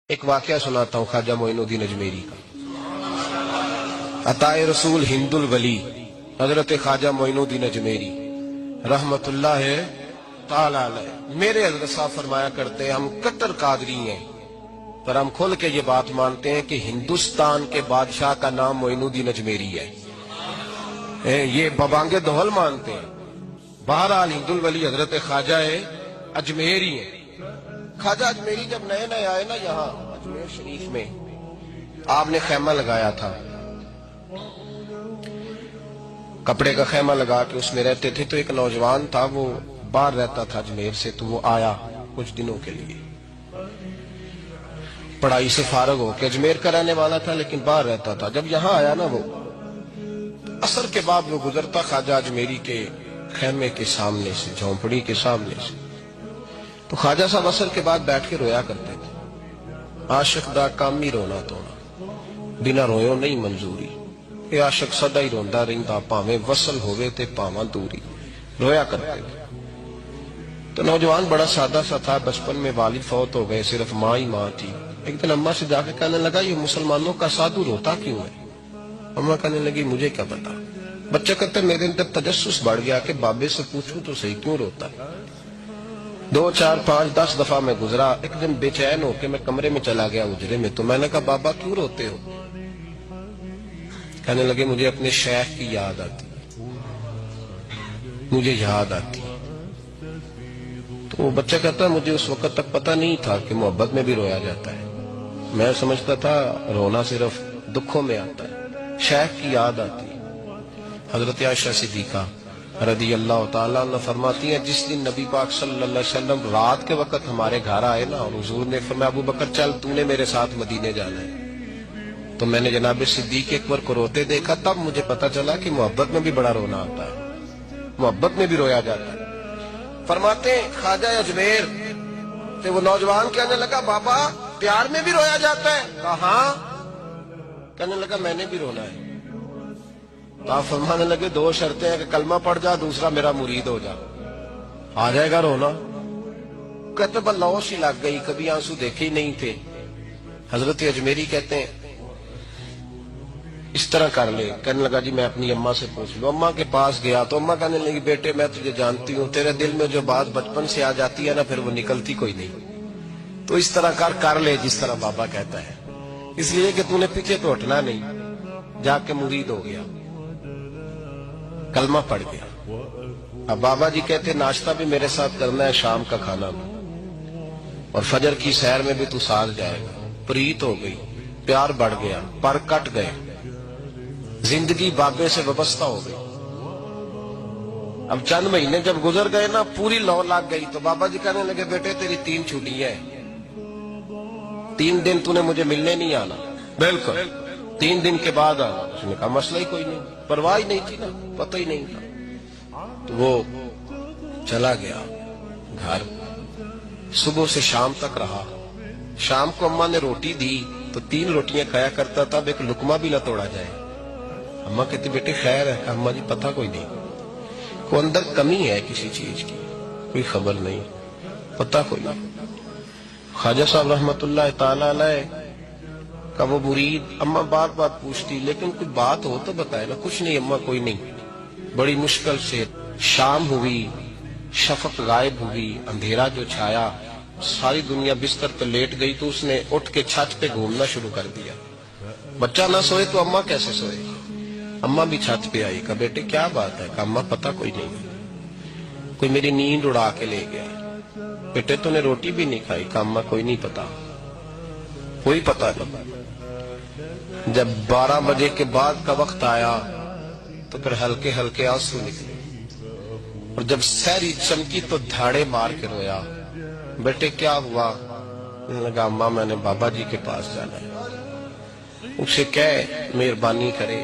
ایک واقعہ سناتا ہوں خواجہ معین الدین اجمیری کا۔ عطائے رسول ہند الولی حضرت خواجہ معین الدین اجمیری رحمت اللہ تعالی علیہ، میرے حضرت صاحب فرمایا کرتے ہیں ہم کٹر قادری ہیں، پر ہم کھل کے یہ بات مانتے ہیں کہ ہندوستان کے بادشاہ کا نام معین الدین اجمیری ہے۔ یہ ببانگ دہل مانتے ہیں۔ بہرحال ہند الولی حضرت خواجہ اجمیری ہیں۔ خواجہ اجمیری جب نئے نئے آئے نا یہاں اجمیر شریف میں، آپ نے خیمہ لگایا تھا، کپڑے کا خیمہ لگا کے اس میں رہتے تھے۔ تو ایک نوجوان تھا، وہ باہر رہتا تھا اجمیر سے، تو وہ آیا کچھ دنوں کے لیے، پڑھائی سے فارغ ہو کے، اجمیر کا رہنے والا تھا لیکن باہر رہتا تھا۔ جب یہاں آیا نا، وہ عصر کے بعد وہ گزرتا خواجہ اجمیری کے خیمے کے سامنے سے، جھونپڑی کے سامنے سے، تو خواجہ صاحب عصر کے بعد بیٹھ کے رویا کرتے تھے۔ عاشق دا کام ہی رونا تونا، بنا رویوں نہیں منظوری، اے عاشق سدا ہی روندا رہندا، پاویں وصل ہوئے تے پاواں دوری، رویا کرتے تھے۔ تو نوجوان بڑا سادہ سا تھا، بچپن میں والد فوت ہو گئے، صرف ماں ہی ماں تھی۔ ایک دن اماں سے جا کے کہنے لگا یہ مسلمانوں کا سادھو روتا کیوں ہے؟ اماں کہنے لگی مجھے کیا پتا۔ بچہ کہتے میرے اندر تجسس بڑھ گیا کہ بابے سے پوچھوں تو صحیح کیوں روتا ہے۔ 2 4 5 10 دفعہ میں گزرا، ایک دن بے چین ہو کے میں کمرے میں چلا گیا اجرے میں، تو میں نے کہا بابا کیوں روتے ہو؟ کہنے لگے مجھے اپنے شیخ کی یاد آتی، مجھے یاد آتی۔ تو وہ بچہ کہتا ہے مجھے اس وقت تک پتہ نہیں تھا کہ محبت میں بھی رویا جاتا ہے، میں سمجھتا تھا رونا صرف دکھوں میں آتا ہے، شیخ کی یاد آتی۔ حضرت عائشہ صدیقہ رضی اللہ تعالیٰ عنہ فرماتی ہیں جس دن نبی پاک صلی اللہ علیہ وسلم رات کے وقت ہمارے گھر آئے نا، اور حضور نے فرمایا ابو بکر چل تو نے میرے ساتھ مدینے جانا ہے، تو میں نے جناب صدیق اکبر کو روتے دیکھا، تب مجھے پتا چلا کہ محبت میں بھی بڑا رونا آتا ہے، محبت میں بھی رویا جاتا ہے۔ فرماتے ہیں خواجہ اجمیر سے وہ نوجوان کہنے لگا بابا پیار میں بھی رویا جاتا ہے؟ کہا ہاں۔ کہنے لگا میں نے بھی رونا ہے۔ تو آپ فرمانے لگے 2 شرطیں ہیں کہ کلمہ پڑھ جا، دوسرا میرا مرید ہو جا، آ جائے گا رونا۔ کہتے بس لوش ہی لگ گئی، کبھی آنسو دیکھے ہی نہیں تھے۔ حضرت اجمیری کہتے ہیں اس طرح کر لے۔ کہنے لگا جی میں اپنی اماں سے پوچھ لوں۔ اماں کے پاس گیا تو اماں کہنے لگی بیٹے میں تجھے جانتی ہوں، تیرے دل میں جو بات بچپن سے آ جاتی ہے نا پھر وہ نکلتی کوئی نہیں، تو اس طرح کر لے جس طرح بابا کہتا ہے، اس لیے کہ تو نے پیچھے تو ہٹنا نہیں۔ جا کے مرید ہو گیا، کلمہ پڑھ گیا۔ اب بابا جی کہتے ناشتہ بھی میرے ساتھ کرنا ہے، شام کا کھانا بھی، اور فجر کی سیر میں بھی تو ساتھ جائے گا۔ پریت ہو گئی، پیار بڑھ گیا، پر کٹ گئے، زندگی بابے سے وابستہ ہو گئی۔ اب چند مہینے جب گزر گئے نا، پوری لو لگ گئی، تو بابا جی کہنے لگے بیٹے تیری 3 چھٹیاں ہیں، 3 دن تو نے مجھے ملنے نہیں آنا، بالکل 3 دن کے بعد آنا۔ اس نے کہا مسئلہ ہی کوئی نہیں، پرواہ ہی نہیں تھی نا، پتہ ہی نہیں تھا۔ تو وہ چلا گیا گھر، صبح سے شام تک رہا۔ شام کو اماں نے روٹی دی تو 3 روٹیاں کھایا کرتا تھا، اب ایک لقمہ بھی نہ توڑا جائے۔ اماں کہتی بیٹے خیر ہے؟ کہ اماں جی پتہ کوئی نہیں، کوئی اندر کمی ہے کسی چیز کی، کوئی خبر نہیں، پتہ کوئی نہیں۔ خواجہ صاحب رحمت اللہ تعالی علیہ کا وہ مرید، اماں بار بار پوچھتی لیکن کوئی بات ہو تو بتائے نا، کچھ نہیں اماں کوئی نہیں۔ بڑی مشکل سے شام ہوئی، شفق غائب ہوئی، اندھیرا جو چھایا، ساری دنیا بستر پہ لیٹ گئی، تو اس نے اٹھ کے چھت پہ گھومنا شروع کر دیا۔ بچہ نہ سوئے تو اماں کیسے سوئے؟ اماں بھی چھت پہ آئی، کہا بیٹے کیا بات ہے؟ کہا اماں پتہ کوئی نہیں، کوئی میری نیند اڑا کے لے گیا۔ بیٹے تو نے روٹی بھی نہیں کھائی؟ کہا اماں کوئی نہیں پتا، کوئی پتہ نہیں۔ جب 12 بجے کے بعد کا وقت آیا تو پھر ہلکے ہلکے آنسو نکلے، اور جب سحری چمکی تو دھاڑے مار کے رویا۔ بیٹے کیا ہوا؟ کہنے لگا اماں میں نے بابا جی کے پاس جانا ہے، اسے کہہ مہربانی کرے،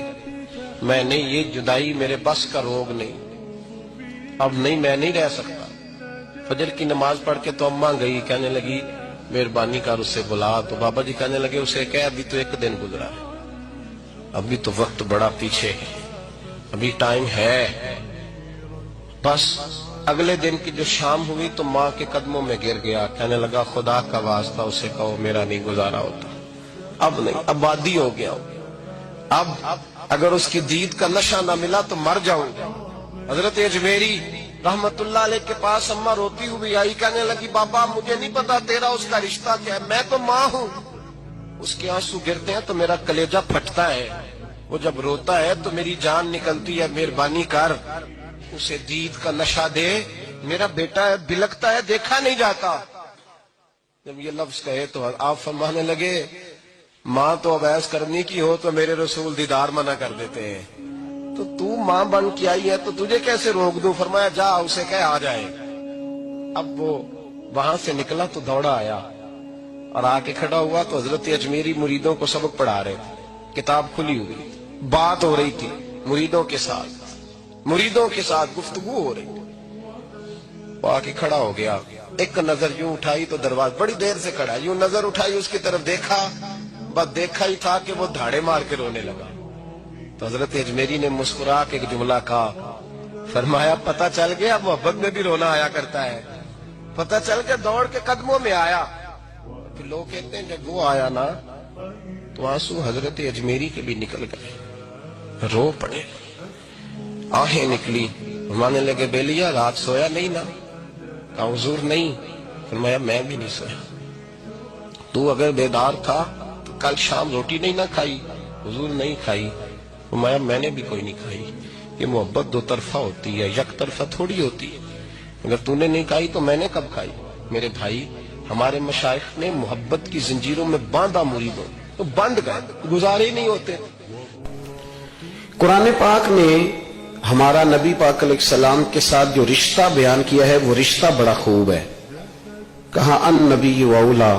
میں نے یہ جدائی میرے بس کا روگ نہیں، اب نہیں میں نہیں رہ سکتا۔ فجر کی نماز پڑھ کے تو اماں گئی، کہنے لگی مہربانی کر اسے بلا، تو بابا جی کہنے لگے اسے کہہ ابھی تو 1 دن گزرا ہے، ابھی تو وقت بڑا پیچھے ہے، ابھی ٹائم ہے، بس اگلے دن کی جو شام ہوئی تو ماں کے قدموں میں گر گیا، کہنے لگا خدا کا واسطہ اسے کہو میرا نہیں گزارا ہوتا، اب نہیں، اب عادی ہو گیا، اب اگر اس کی دید کا نشہ نہ ملا تو مر جاؤں گا۔ حضرت اجمیری رحمت اللہ علیہ کے پاس اماں روتی ہوئی آئی، کہنے لگی بابا مجھے نہیں پتا تیرا اس کا رشتہ کیا ہے، میں تو ماں ہوں۔ اس کے آنسو گرتے ہیں تو میرا کلیجہ پھٹتا ہے، وہ جب روتا ہے تو میری جان نکلتی ہے، مہربانی کر اسے دید کا نشہ دے، میرا بیٹا ہے بلکتا ہے دیکھا نہیں جاتا۔ جب یہ لفظ کہے تو آپ فرمانے لگے ماں تو اب ایس کرنی کی ہو تو میرے رسول دیدار منع کر دیتے ہیں، تو ماں بن کے آئی ہے تو تجھے کیسے روک دوں؟ فرمایا جا اسے کہہ آ جائے۔ اب وہ وہاں سے نکلا تو دوڑا آیا اور آ کے کھڑا ہوا تو حضرت اجمیری مریدوں کو سبق پڑھا رہے تھے، کتاب کھلی ہوئی، بات ہو رہی تھی مریدوں کے ساتھ گفتگو ہو رہی تھی۔ وہ آ کے کھڑا ہو گیا، ایک نظر یوں اٹھائی تو دروازہ، بڑی دیر سے کھڑا، یوں نظر اٹھائی اس کی طرف دیکھا، بس دیکھا ہی تھا کہ وہ دھاڑے مار کے رونے لگا۔ تو حضرت اجمیری نے مسکرا کے ایک جملہ کہا، فرمایا پتہ چل گیا محبت میں بھی رونا آیا کرتا ہے، پتہ چل کے دوڑ کے قدموں میں آیا۔ پھر لوگ کہتے ہیں جب وہ آیا نا تو آنسو حضرت اجمیری کے بھی نکل گئے، رو پڑے، آہیں نکلی، فرمانے لگے بیلیا رات سویا نہیں نا؟ کہا حضور نہیں۔ فرمایا میں بھی نہیں سویا۔ تو اگر بیدار تھا تو کل شام روٹی نہیں نہ کھائی؟ حضور نہیں کھائی۔ فرمایا میں نے بھی کوئی نہیں کھائی۔ یہ محبت دو طرفہ ہوتی ہے، یک طرفہ تھوڑی ہوتی ہے، اگر تو نے نہیں کھائی تو میں نے کب کھائی؟ میرے بھائی ہمارے مشائخ نے محبت کی زنجیروں میں باندھا مریدوں تو بند گئے، گزارے ہی نہیں ہوتے۔ قرآن پاک نے ہمارا نبی پاک علیہ السلام کے ساتھ جو رشتہ بیان کیا ہے وہ رشتہ بڑا خوب ہے۔ کہا النبی اولا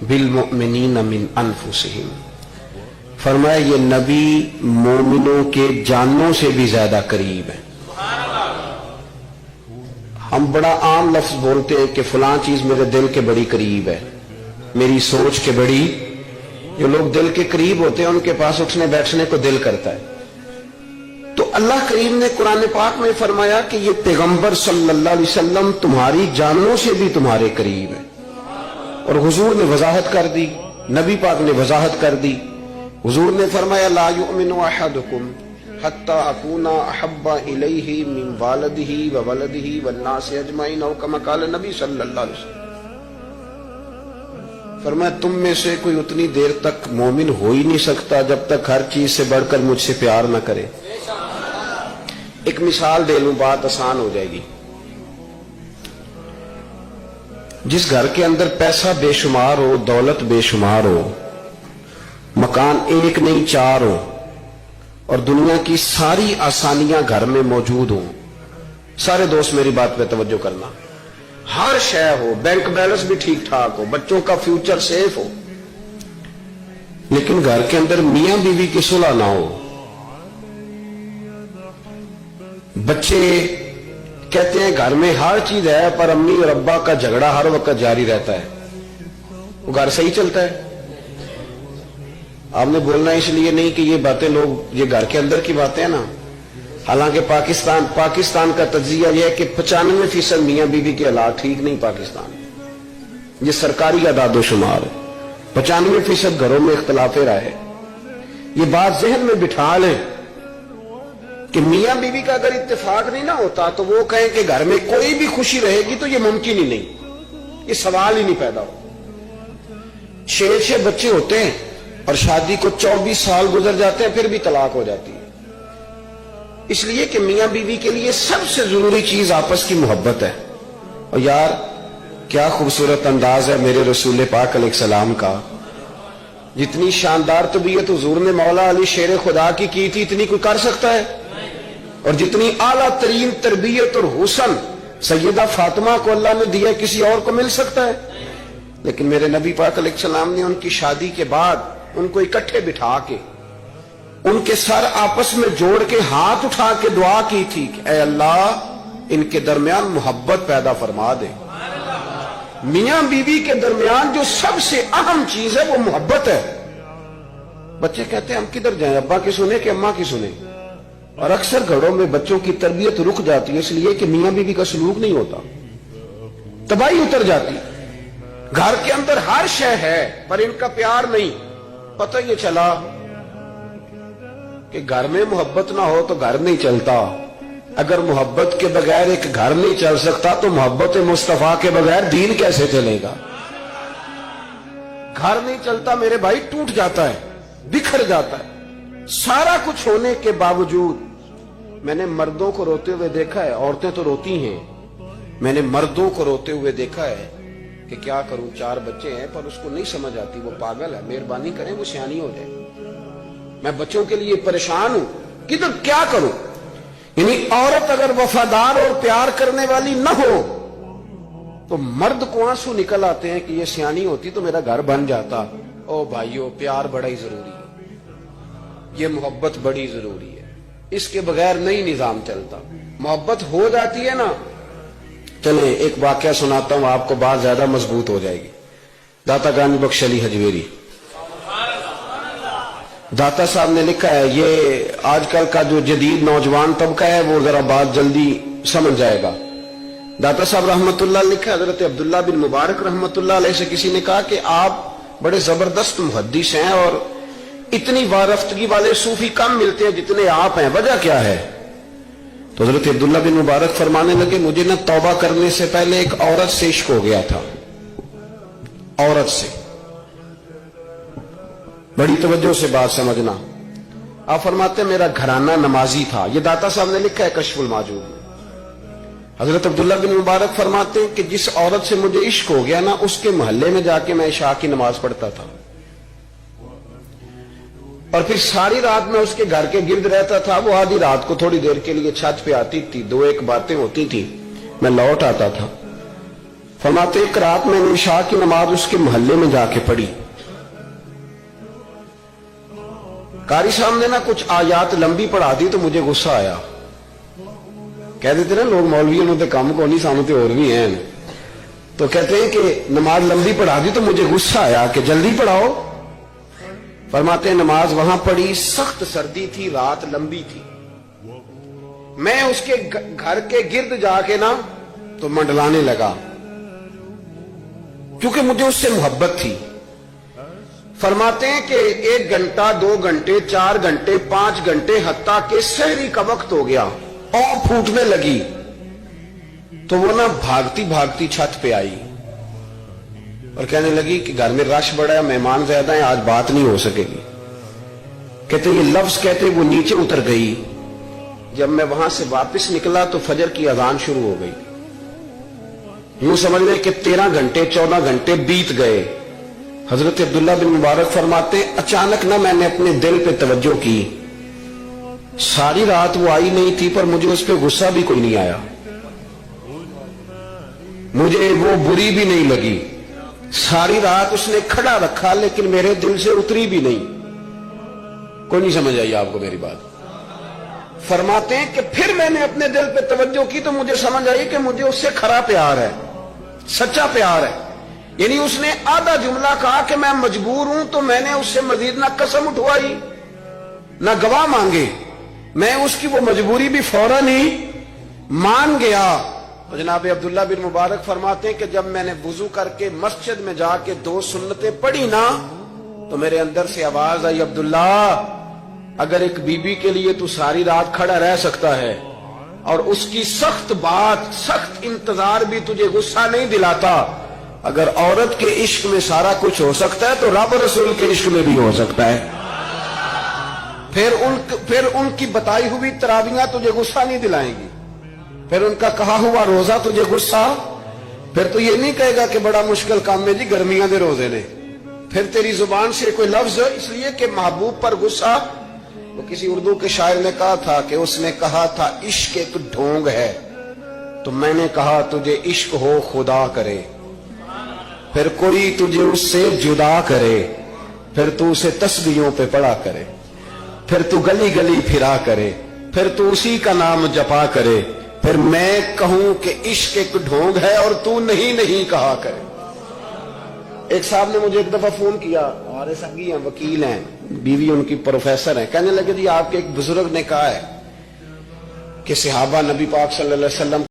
بالمؤمنین من انفسہم، فرمایا یہ نبی مومنوں کے جانوں سے بھی زیادہ قریب ہے۔ ہم بڑا عام لفظ بولتے ہیں کہ فلاں چیز میرے دل کے بڑی قریب ہے، میری سوچ کے بڑی، جو لوگ دل کے قریب ہوتے ہیں ان کے پاس اٹھنے بیٹھنے کو دل کرتا ہے۔ تو اللہ کریم نے قرآن پاک میں فرمایا کہ یہ پیغمبر صلی اللہ علیہ وسلم تمہاری جانوں سے بھی تمہارے قریب ہے، اور حضور نے وضاحت کر دی، نبی پاک نے وضاحت کر دی۔ حضور نے فرمایا لا یؤمن احدکم حتی اکون احب الیہ من والدہ وولدہ والناس اجمعین، او کما قال نبی صلی اللہ علیہ وسلم۔ فرمایا تم میں سے کوئی اتنی دیر تک مومن ہو ہی نہیں سکتا جب تک ہر چیز سے بڑھ کر مجھ سے پیار نہ کرے۔ ایک مثال دے لوں، بات آسان ہو جائے گی۔ جس گھر کے اندر پیسہ بے شمار ہو، دولت بے شمار ہو، مکان ایک نہیں چار ہو، اور دنیا کی ساری آسانیاں گھر میں موجود ہوں، سارے دوست میری بات پہ توجہ کرنا، ہر شے ہو، بینک بیلنس بھی ٹھیک ٹھاک ہو، بچوں کا فیوچر سیف ہو، لیکن گھر کے اندر میاں بیوی کی صلح نہ ہو، بچے کہتے ہیں گھر میں ہر چیز ہے پر امی اور ابا کا جھگڑا ہر وقت جاری رہتا ہے، وہ گھر صحیح چلتا ہے؟ آپ نے بولنا اس لیے نہیں کہ یہ باتیں لوگ، یہ گھر کے اندر کی باتیں ہیں نا، حالانکہ پاکستان کا تجزیہ یہ ہے کہ 95% میاں بیوی کے حالات ٹھیک نہیں پاکستان، یہ سرکاری اعداد و شمار ہے، 95% گھروں میں اختلاف رائے۔ یہ بات ذہن میں بٹھا لیں کہ میاں بیوی کا اگر اتفاق نہیں نہ ہوتا تو وہ کہیں کہ گھر میں کوئی بھی خوشی رہے گی تو یہ ممکن ہی نہیں، یہ سوال ہی نہیں پیدا ہو۔ 6 بچے ہوتے ہیں اور شادی کو 24 سال گزر جاتے ہیں پھر بھی طلاق ہو جاتی ہے، اس لیے کہ میاں بیوی کے لیے سب سے ضروری چیز آپس کی محبت ہے۔ اور یار کیا خوبصورت انداز ہے میرے رسول پاک علیہ السلام کا، جتنی شاندار طبیعت حضور نے مولا علی شیر خدا کی تھی اتنی کوئی کر سکتا ہے؟ اور جتنی اعلیٰ ترین تربیت اور حسن سیدہ فاطمہ کو اللہ نے دیا کسی اور کو مل سکتا ہے؟ لیکن میرے نبی پاک علیہ السلام نے ان کی شادی کے بعد ان کو اکٹھے بٹھا کے ان کے سر آپس میں جوڑ کے ہاتھ اٹھا کے دعا کی تھی کہ اے اللہ ان کے درمیان محبت پیدا فرما دے۔ میاں بیوی کے درمیان جو سب سے اہم چیز ہے وہ محبت ہے۔ بچے کہتے ہیں ہم کدھر جائیں، ابا کی سنیں کہ اماں کی سنیں؟ اور اکثر گھروں میں بچوں کی تربیت رک جاتی ہے اس لیے کہ میاں بیوی کا سلوک نہیں ہوتا، تباہی اتر جاتی۔ گھر کے اندر ہر شے ہے پر ان کا پیار نہیں۔ پتہ یہ چلا کہ گھر میں محبت نہ ہو تو گھر نہیں چلتا۔ اگر محبت کے بغیر ایک گھر نہیں چل سکتا تو محبت مصطفیٰ کے بغیر دین کیسے چلے گا؟ گھر نہیں چلتا میرے بھائی، ٹوٹ جاتا ہے، بکھر جاتا ہے۔ سارا کچھ ہونے کے باوجود میں نے مردوں کو روتے ہوئے دیکھا ہے، عورتیں تو روتی ہیں، میں نے مردوں کو روتے ہوئے دیکھا ہے کہ کیا کروں، 4 بچے ہیں پر اس کو نہیں سمجھ آتی، وہ پاگل ہے، مہربانی کریں وہ سیانی ہو جائے، میں بچوں کے لیے پریشان ہوں، کدھر کیا کروں؟ یعنی عورت اگر وفادار اور پیار کرنے والی نہ ہو تو مرد کو آنسو نکل آتے ہیں کہ یہ سیانی ہوتی تو میرا گھر بن جاتا۔ او بھائیو، پیار بڑا ہی ضروری ہے، یہ محبت بڑی ضروری ہے، اس کے بغیر نہیں نظام چلتا۔ محبت ہو جاتی ہے نا، چلیں ایک واقعہ سناتا ہوں آپ کو، بات زیادہ مضبوط ہو جائے گی۔ داتا گانج بخش علی حجویری، داتا صاحب نے لکھا ہے، یہ آج کل کا جو جدید نوجوان طبقہ ہے وہ ذرا بات جلدی سمجھ جائے گا۔ داتا صاحب رحمت اللہ لکھا ہے، حضرت عبداللہ بن مبارک رحمت اللہ علیہ سے کسی نے کہا کہ آپ بڑے زبردست محدث ہیں اور اتنی وارفتگی والے صوفی کم ملتے ہیں جتنے آپ ہیں، وجہ کیا ہے؟ تو حضرت عبداللہ بن مبارک فرمانے لگے، مجھے نہ توبہ کرنے سے پہلے ایک عورت سے عشق ہو گیا تھا، عورت سے۔ بڑی توجہ سے بات سمجھنا۔ آپ فرماتے ہیں میرا گھرانہ نمازی تھا، یہ داتا صاحب نے لکھا ہے کشف الماجوب میں۔ حضرت عبداللہ بن مبارک فرماتے ہیں کہ جس عورت سے مجھے عشق ہو گیا نا، اس کے محلے میں جا کے میں عشاء کی نماز پڑھتا تھا، اور پھر ساری رات میں اس کے گھر کے گرد رہتا تھا۔ وہ آدھی رات کو تھوڑی دیر کے لیے چھت پہ آتی تھی، 2-1 باتیں ہوتی تھی، میں لوٹ آتا تھا۔ فرماتے ایک رات میں نے عشاء کی نماز اس کے محلے میں جا کے پڑھی، قاری صاحب نے نا کچھ آیات لمبی پڑھا دی تو مجھے غصہ آیا۔ کہہ دیتے نا لوگ مولوی انہوں نے کام کو نہیں سامتے اور بھی ہیں، تو کہتے ہیں کہ نماز لمبی پڑھا دی تو مجھے غصہ آیا کہ جلدی پڑھاؤ۔ فرماتے ہیں نماز وہاں پڑھی، سخت سردی تھی، رات لمبی تھی، میں اس کے گھر کے گرد جا کے نا تو منڈلانے لگا کیونکہ مجھے اس سے محبت تھی۔ فرماتے ہیں کہ 1 گھنٹہ 2 گھنٹے 4 گھنٹے 5 گھنٹے حتیٰ کہ سحری کا وقت ہو گیا اور پھوٹنے لگی، تو وہ نا بھاگتی بھاگتی چھت پہ آئی اور کہنے لگی کہ گھر میں رش بڑا ہے، مہمان زیادہ ہیں، آج بات نہیں ہو سکے گی۔ کہتے یہ لفظ کہتے وہ نیچے اتر گئی۔ جب میں وہاں سے واپس نکلا تو فجر کی اذان شروع ہو گئی۔ یوں سمجھ لیں کہ 13 گھنٹے 14 گھنٹے بیت گئے۔ حضرت عبداللہ بن مبارک فرماتے اچانک نہ میں نے اپنے دل پہ توجہ کی، ساری رات وہ آئی نہیں تھی پر مجھے اس پہ غصہ بھی کوئی نہیں آیا، مجھے وہ بری بھی نہیں لگی، ساری رات اس نے کھڑا رکھا لیکن میرے دل سے اتری بھی نہیں۔ کوئی نہیں سمجھ آئی آپ کو میری بات؟ فرماتے ہیں کہ پھر میں نے اپنے دل پہ توجہ کی تو مجھے سمجھ آئی کہ مجھے اس سے کھرا پیار ہے، سچا پیار ہے۔ یعنی اس نے آدھا جملہ کہا کہ میں مجبور ہوں، تو میں نے اس سے مزید نہ قسم اٹھوائی نہ گواہ مانگے، میں اس کی وہ مجبوری بھی فوراً ہی مان گیا۔ تو جناب عبداللہ بن مبارک فرماتے ہیں کہ جب میں نے وضو کر کے مسجد میں جا کے 2 سنتیں پڑھی نا تو میرے اندر سے آواز آئی، عبداللہ اگر ایک بی بی کے لیے تو ساری رات کھڑا رہ سکتا ہے اور اس کی سخت بات سخت انتظار بھی تجھے غصہ نہیں دلاتا، اگر عورت کے عشق میں سارا کچھ ہو سکتا ہے تو رب رسول کے عشق میں بھی ہو سکتا ہے۔ پھر ان کی بتائی ہوئی تراویحاں تجھے غصہ نہیں دلائیں گی، پھر ان کا کہا ہوا روزہ تجھے غصہ، پھر تو یہ نہیں کہے گا کہ بڑا مشکل کام ہے جی گرمیاں دے روزے نے، پھر تیری زبان سے کوئی لفظ، اس لیے کہ محبوب پر غصہ۔ وہ کسی اردو کے شاعر نے کہا تھا کہ اس نے کہا تھا عشق ایک ڈھونگ ہے، تو میں نے کہا تجھے عشق ہو خدا کرے، پھر کوئی تجھے اس سے جدا کرے، پھر تو اسے تسبیحوں پہ پڑا کرے، پھر تو گلی گلی پھرا کرے، پھر تو اسی کا نام جپا کرے، پھر میں کہوں کہ عشق ایک ڈھونگ ہے اور تو نہیں کہا کرے۔ ایک صاحب نے مجھے ایک دفعہ فون کیا، ہمارے سنگی ہیں، وکیل ہیں، بیوی ان کی پروفیسر ہیں، کہنے لگے جی آپ کے ایک بزرگ نے کہا ہے کہ صحابہ نبی پاک صلی اللہ علیہ وسلم